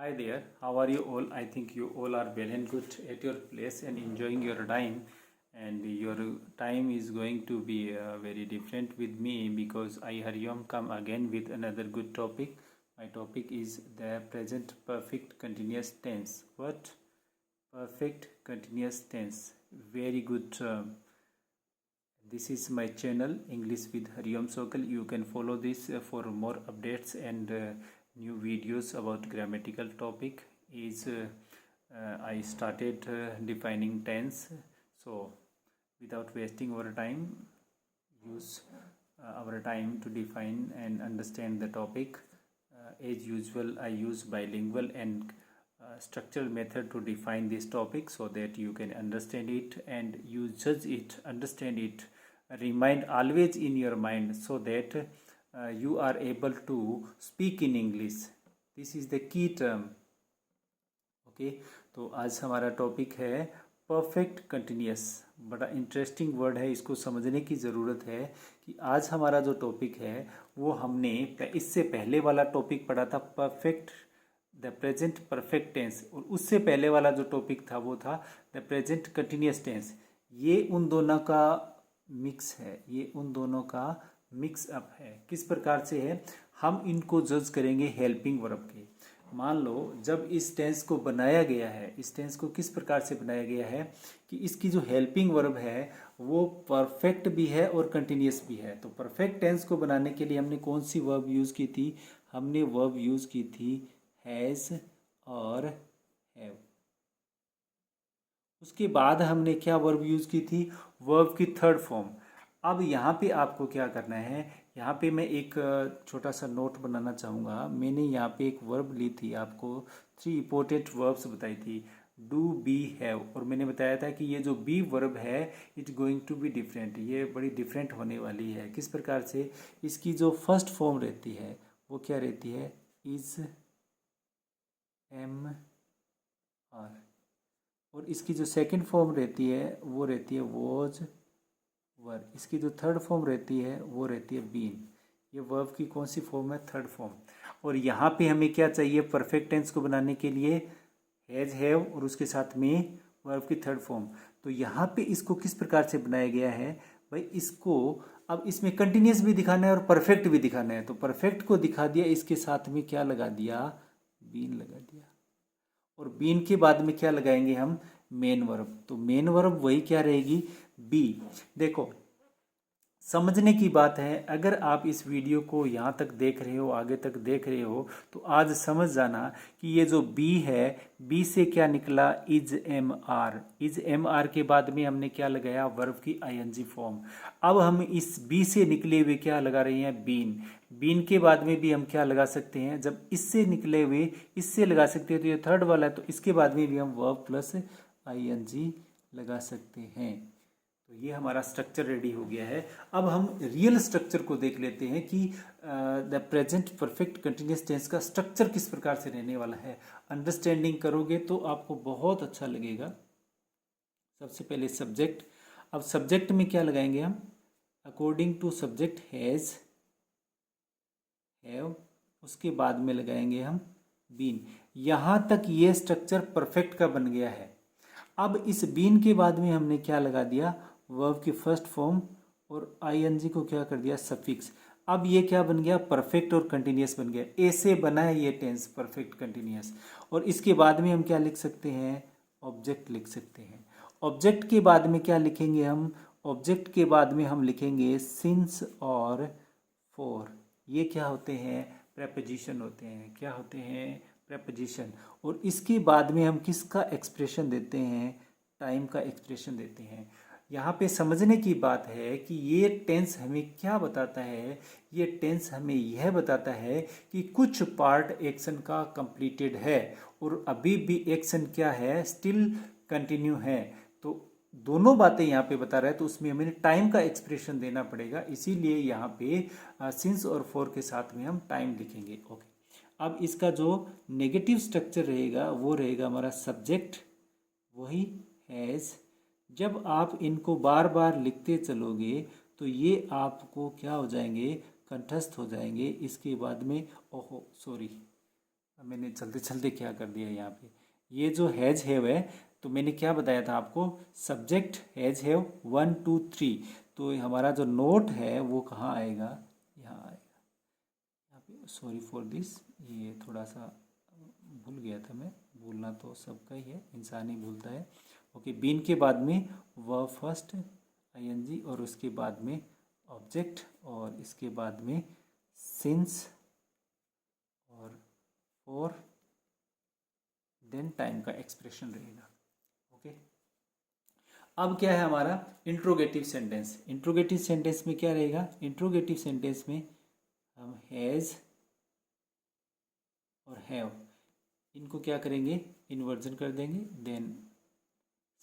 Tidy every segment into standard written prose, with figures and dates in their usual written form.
Hi there, how are you all? I think you all are well and good at your place and enjoying your time. And your time is going to be very different with me because I Hariom come again with another good topic. My topic is the present perfect continuous tense. What? Perfect continuous tense. Very good term. This is my channel English with Hariom Sokal. You can follow this for more updates and new videos about grammatical topic. I started defining tense. So without wasting our time, use our time to define and understand the topic. As usual, I use bilingual and structural method to define this topic so that you can understand it and you judge it, understand it, remind always in your mind so that you are able to speak in English. This is the key term. Okay तो आज हमारा topic है perfect continuous. बड़ा interesting word है, इसको समझने की ज़रूरत है कि आज हमारा जो टॉपिक है वो हमने इससे पहले वाला टॉपिक पढ़ा था perfect the present perfect tense, और उससे पहले वाला जो टॉपिक था वो था द प्रेजेंट कंटिन्यूस टेंस. ये उन दोनों का मिक्स है, ये उन दोनों का मिक्स अप है. किस प्रकार से है, हम इनको जज करेंगे हेल्पिंग वर्ब के. मान लो जब इस टेंस को बनाया गया है, इस टेंस को किस प्रकार से बनाया गया है कि इसकी जो हेल्पिंग वर्ब है वो परफेक्ट भी है और कंटिन्यूस भी है. तो परफेक्ट टेंस को बनाने के लिए हमने कौन सी वर्ब यूज़ की थी? हमने वर्ब यूज़ की थी हैज़ और हैव. उसके बाद हमने क्या वर्ब यूज़ की थी? वर्ब की थर्ड फॉर्म. अब यहाँ पे आपको क्या करना है, यहाँ पे मैं एक छोटा सा नोट बनाना चाहूँगा. मैंने यहाँ पे एक वर्ब ली थी, आपको 3 इंपॉर्टेंट वर्ब्स बताई थी, डू, बी, हैव. और मैंने बताया था कि ये जो बी वर्ब है it going to be different, ये बड़ी डिफरेंट होने वाली है. किस प्रकार से? इसकी जो फर्स्ट फॉर्म रहती है वो क्या रहती है? Is, am, are. और इसकी जो सेकंड फॉर्म रहती है वो रहती है वॉज, वर. इसकी जो थर्ड फॉर्म रहती है वो रहती है बीन. ये वर्ब की कौन सी फॉर्म है? Third form. और यहाँ पे हमें क्या चाहिए परफेक्ट टेंस को बनाने के लिए? हैज, हैव और उसके साथ में वर्ब की थर्ड फॉर्म. तो यहाँ पे इसको किस प्रकार से बनाया गया है भाई? इसको अब इसमें कंटिन्यूस भी दिखाना है और परफेक्ट भी दिखाना है. तो परफेक्ट को दिखा दिया, इसके साथ में क्या लगा दिया? बीन लगा दिया. और बीन के बाद में क्या लगाएंगे हम? Main verb. तो मेन वर्ब वही क्या रहेगी? बी. देखो समझने की बात है, अगर आप इस वीडियो को यहाँ तक देख रहे हो, आगे तक देख रहे हो, तो आज समझ जाना कि ये जो बी है, बी से क्या निकला? Is, am, are. Is, am, are के बाद में हमने क्या लगाया? वर्ब की आईएनजी फॉर्म. अब हम इस बी से निकले हुए क्या लगा रहे हैं? बीन. बीन के बाद में भी हम क्या लगा सकते हैं? जब इससे निकले हुए इससे लगा सकते हैं तो ये थर्ड वाला है, तो इसके बाद में भी हम वर्ब प्लस आईएनजी लगा सकते हैं. तो ये हमारा स्ट्रक्चर रेडी हो गया है. अब हम रियल स्ट्रक्चर को देख लेते हैं कि the present perfect continuous tense का स्ट्रक्चर किस प्रकार से रहने वाला है. अंडरस्टैंडिंग करोगे तो आपको बहुत अच्छा लगेगा. सबसे पहले सब्जेक्ट. अब सब्जेक्ट में क्या लगाएंगे हम? According to subject has, have. उसके बाद में लगाएंगे हम बीन. यहाँ तक ये स्ट्रक्चर परफेक्ट का बन गया है. अब इस बीन के बाद में हमने क्या लगा दिया? वर्ब की फर्स्ट फॉर्म और आईएनजी को क्या कर दिया? सफिक्स. अब ये क्या बन गया? परफेक्ट और कंटिन्यूस बन गया. ऐसे बना है ये टेंस परफेक्ट कंटिन्यूस. और इसके बाद में हम क्या लिख सकते हैं? ऑब्जेक्ट लिख सकते हैं. ऑब्जेक्ट के बाद में क्या लिखेंगे हम? ऑब्जेक्ट के बाद में हम लिखेंगे सिंस और फॉर. ये क्या होते हैं? प्रेपोजिशन होते हैं. क्या होते हैं? प्रेपोजिशन. और इसके बाद में हम किसका एक्सप्रेशन देते हैं? टाइम का एक्सप्रेशन देते हैं. यहाँ पे समझने की बात है कि ये टेंस हमें क्या बताता है? ये टेंस हमें यह बताता है कि कुछ पार्ट एक्शन का कंप्लीटेड है और अभी भी एक्शन क्या है? स्टिल कंटिन्यू है. तो दोनों बातें यहाँ पे बता रहा है, तो उसमें हमें टाइम का एक्सप्रेशन देना पड़ेगा. इसीलिए यहाँ पे सिंस और फॉर के साथ में हम टाइम लिखेंगे. ओके. अब इसका जो नेगेटिव स्ट्रक्चर रहेगा वो रहेगा हमारा सब्जेक्ट, वही हैज़. जब आप इनको बार बार लिखते चलोगे तो ये आपको क्या हो जाएंगे? कंठस्थ हो जाएंगे. इसके बाद में ओहो सॉरी मैंने चलते चलते क्या कर दिया यहाँ पे, ये जो हैज़ हैव है, तो मैंने क्या बताया था आपको, सब्जेक्ट हैज़ हैव 1 2 3, तो हमारा जो नोट है वो कहाँ आएगा, यहाँ आएगा। यहाँ पे सॉरी फॉर दिस, ये थोड़ा सा भूल गया था मैं, भूलना तो सबका ही है, इंसान ही भूलता है। ओके, बीन के बाद में वर्ब फर्स्ट आईएनजी, और उसके बाद में ऑब्जेक्ट, और इसके बाद में सिंस और फॉर, देन टाइम का एक्सप्रेशन रहेगा। ओके, अब क्या है हमारा इंट्रोगेटिव सेंटेंस। इंट्रोगेटिव सेंटेंस में क्या रहेगा, इंट्रोगेटिव सेंटेंस में हम हैज़ और हैव, इनको क्या करेंगे, इन्वर्जन कर देंगे, देन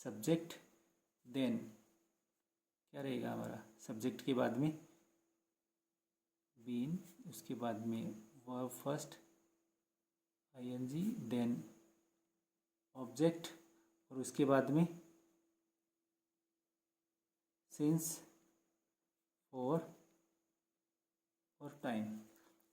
सब्जेक्ट, देन क्या रहेगा हमारा, सब्जेक्ट के बाद में बीन, उसके बाद में verb first ING, then object, और उसके बाद में सिंस, फॉर और टाइम।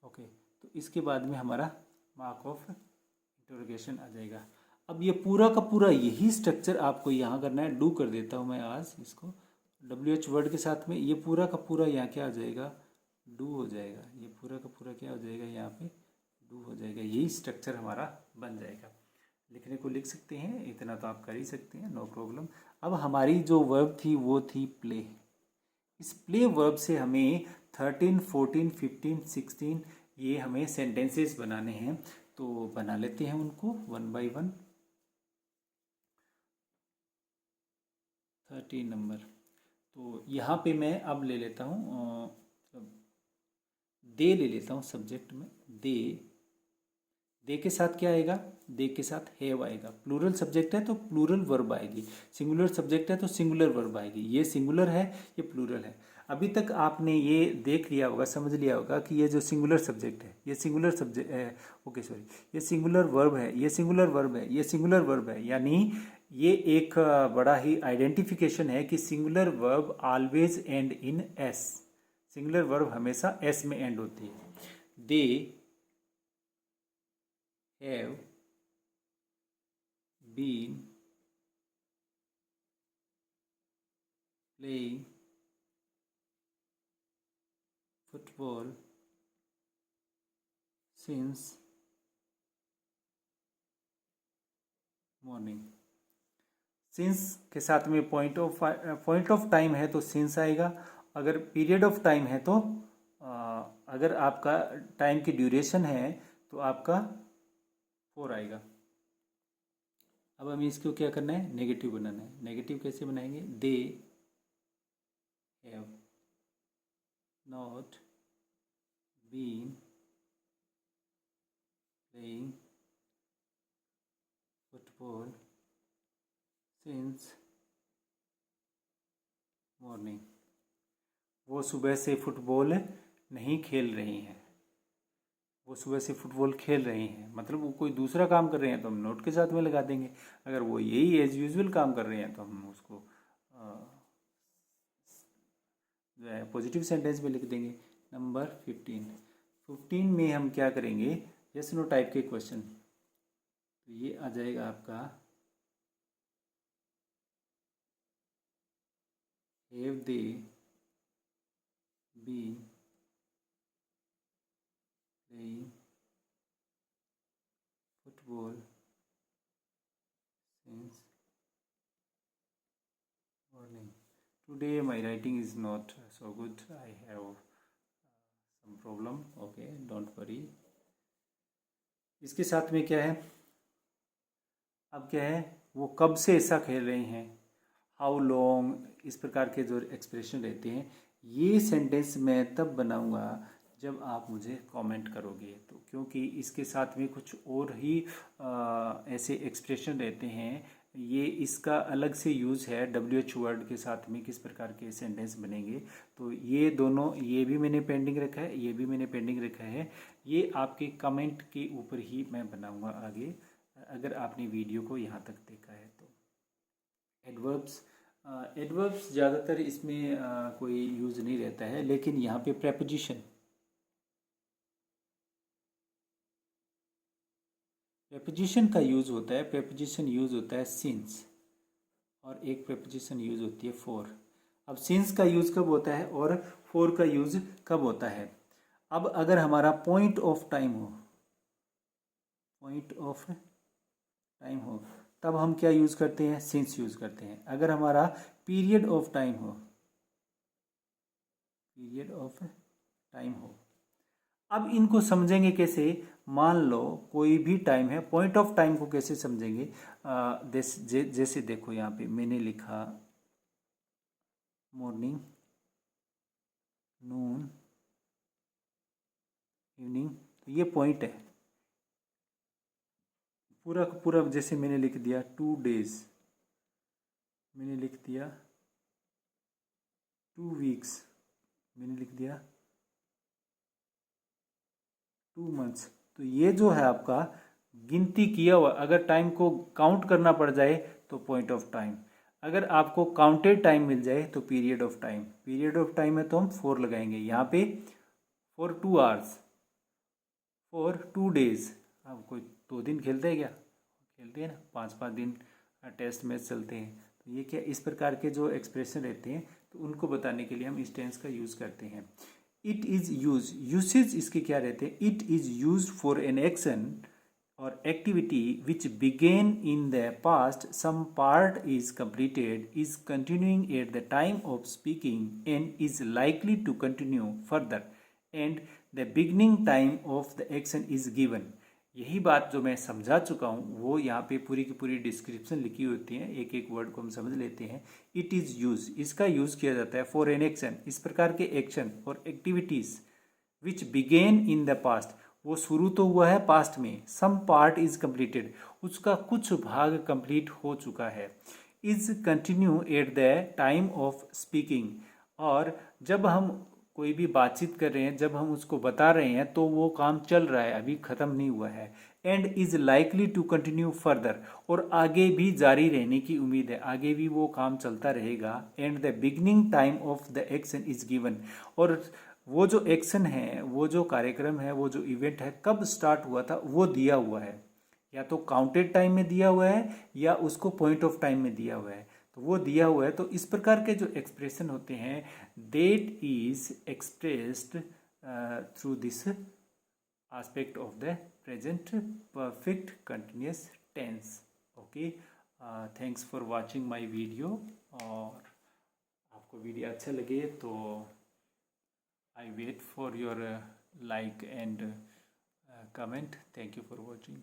ओके, तो इसके बाद में हमारा मार्क ऑफ इंटरोगेशन आ जाएगा। अब ये पूरा का पूरा यही स्ट्रक्चर आपको यहाँ करना है। डू कर देता हूँ मैं आज इसको, WH वर्ड के साथ में ये पूरा का पूरा यहाँ क्या आ जाएगा, डू हो जाएगा। ये पूरा का पूरा क्या हो जाएगा, यहाँ पे डू हो जाएगा। यही स्ट्रक्चर हमारा बन जाएगा। लिखने को लिख सकते हैं, इतना तो आप कर ही सकते हैं, नो प्रॉब्लम। अब हमारी जो वर्ब थी वो थी प्ले। इस प्ले वर्ब से हमें 13, 14, 15, 16 ये हमें सेंटेंसेस बनाने हैं, तो बना लेते हैं उनको वन बाय वन। 13 नंबर, तो यहाँ पे मैं अब ले लेता हूँ दे ले लेता हूँ सब्जेक्ट में। दे के साथ क्या आएगा, दे के साथ हैव आएगा। प्लूरल सब्जेक्ट है तो प्लूरल वर्ब आएगी, सिंगुलर सब्जेक्ट है तो सिंगुलर वर्ब आएगी। ये सिंगुलर है, ये प्लूरल है। अभी तक आपने ये देख लिया होगा, समझ लिया होगा कि ये जो सिंगुलर सब्जेक्ट है, ये सिंगुलर सब्जेक्ट है, ओके सॉरी, ये सिंगुलर वर्ब है, ये सिंगुलर वर्ब है, ये सिंगुलर वर्ब है। यानी ये एक बड़ा ही आइडेंटिफिकेशन है कि singular verb always and in S. Singular verb हमेशा एस में एंड होती है। दे have been playing football since morning। Since के साथ में पॉइंट ऑफ टाइम है तो सिंस आएगा। अगर पीरियड ऑफ टाइम है तो अगर आपका टाइम की ड्यूरेशन है तो आपका फोर आएगा। अब हमें इसको क्या करना है, नेगेटिव बनाना है। नेगेटिव कैसे बनाएंगे, they have not been playing football since morning. वो सुबह से फुटबॉल नहीं खेल रही हैं। वो सुबह से फुटबॉल खेल रही हैं मतलब वो कोई दूसरा काम कर रहे हैं तो हम नोट के साथ में लगा देंगे। अगर वो यही एज यूजुअल काम कर रहे हैं तो हम उसको जो है पॉजिटिव सेंटेंस में लिख देंगे। नंबर 15 में हम क्या करेंगे, यस नो टाइप के क्वेश्चन। तो ये आ जाएगा आपका have they been playing football since morning. Today my writing is not so good. I have some problem. Okay, don't worry. इसके साथ में क्या है, अब क्या है, वो कब से ऐसा खेल रही हैं, हाउ लॉन्ग, इस प्रकार के जो एक्सप्रेशन रहते हैं ये सेंटेंस मैं तब बनाऊंगा जब आप मुझे कमेंट करोगे। तो क्योंकि इसके साथ में कुछ और ही ऐसे एक्सप्रेशन रहते हैं, ये इसका अलग से यूज़ है। WH वर्ड के साथ में किस प्रकार के सेंटेंस बनेंगे, तो ये दोनों, ये भी मैंने पेंडिंग रखा है, ये भी मैंने पेंडिंग रखा है। ये आपके कमेंट के ऊपर ही मैं बनाऊंगा आगे, अगर आपने वीडियो को यहाँ तक देखा है तो। एडवर्ब्स ज़्यादातर इसमें कोई यूज़ नहीं रहता है, लेकिन यहाँ पे प्रेपोजिशन का यूज़ होता है, प्रेपोजिशन यूज़ होता है सिंस, और एक प्रेपोजिशन यूज़ होती है फॉर। अब सिंस का यूज़ कब होता है और फॉर का यूज़ कब होता है? अब अगर हमारा पॉइंट ऑफ टाइम हो, पॉइंट ऑफ टाइम हो, तब हम क्या यूज़ करते हैं? सिंस यूज़ करते हैं। अगर हमारा पीरियड ऑफ टाइम हो, पीरियड ऑफ टाइम हो, अब इनको समझेंगे कैसे? मान लो कोई भी टाइम है, पॉइंट ऑफ टाइम को कैसे समझेंगे? जैसे देखो यहाँ पे मैंने लिखा मॉर्निंग, नून, इवनिंग, तो ये पॉइंट है पूरा का पूरा। जैसे मैंने लिख दिया 2 days, मैंने लिख दिया 2 weeks, मैंने लिख दिया 2 months। तो ये जो है आपका गिनती किया हुआ, अगर टाइम को काउंट करना पड़ जाए तो पॉइंट ऑफ टाइम, अगर आपको काउंटेड टाइम मिल जाए तो period of time. Period of time है तो हम 4 लगाएंगे यहाँ पे, फॉर 2 hours, फॉर 2 days। अब कोई 2 दिन खेलते हैं क्या? खेलते हैं ना, 5-5 दिन टेस्ट मैच चलते हैं। तो ये क्या, इस प्रकार के जो एक्सप्रेशन रहते हैं तो उनको बताने के लिए हम इस टेंस का यूज़ करते हैं। इट इज़ यूज, यूसेज इसके क्या रहते हैं? It is use for an action or activity which began in the past, some part is completed, is continuing at the time of speaking, and is likely to continue further, and the beginning time of the action is given। यही बात जो मैं समझा चुका हूँ वो यहाँ पे पूरी की पूरी डिस्क्रिप्शन लिखी होती है, एक एक वर्ड को हम समझ लेते हैं। इट इज़ यूज, इसका यूज़ किया जाता है फॉर एन एक्शन, इस प्रकार के एक्शन और activities which began in the past, वो शुरू तो हुआ है पास्ट में, सम पार्ट इज कंप्लीटेड, उसका कुछ भाग कंप्लीट हो चुका है, is continue at the time of speaking, और जब हम कोई भी बातचीत कर रहे हैं, जब हम उसको बता रहे हैं तो वो काम चल रहा है, अभी ख़त्म नहीं हुआ है। And is likely to continue further, और आगे भी जारी रहने की उम्मीद है, आगे भी वो काम चलता रहेगा। And the beginning time of the action is given, और वो जो एक्शन है, वो जो कार्यक्रम है, वो जो इवेंट है, कब स्टार्ट हुआ था वो दिया हुआ है, या तो काउंटेड टाइम में दिया हुआ है या उसको पॉइंट ऑफ टाइम में दिया हुआ है, तो वो दिया हुआ है। तो इस प्रकार के जो एक्सप्रेशन होते हैं, that is expressed through this aspect of the present perfect continuous tense। okay, thanks for watching my video। और आपको वीडियो अच्छा लगे तो I wait for your like and comment। Thank you for watching।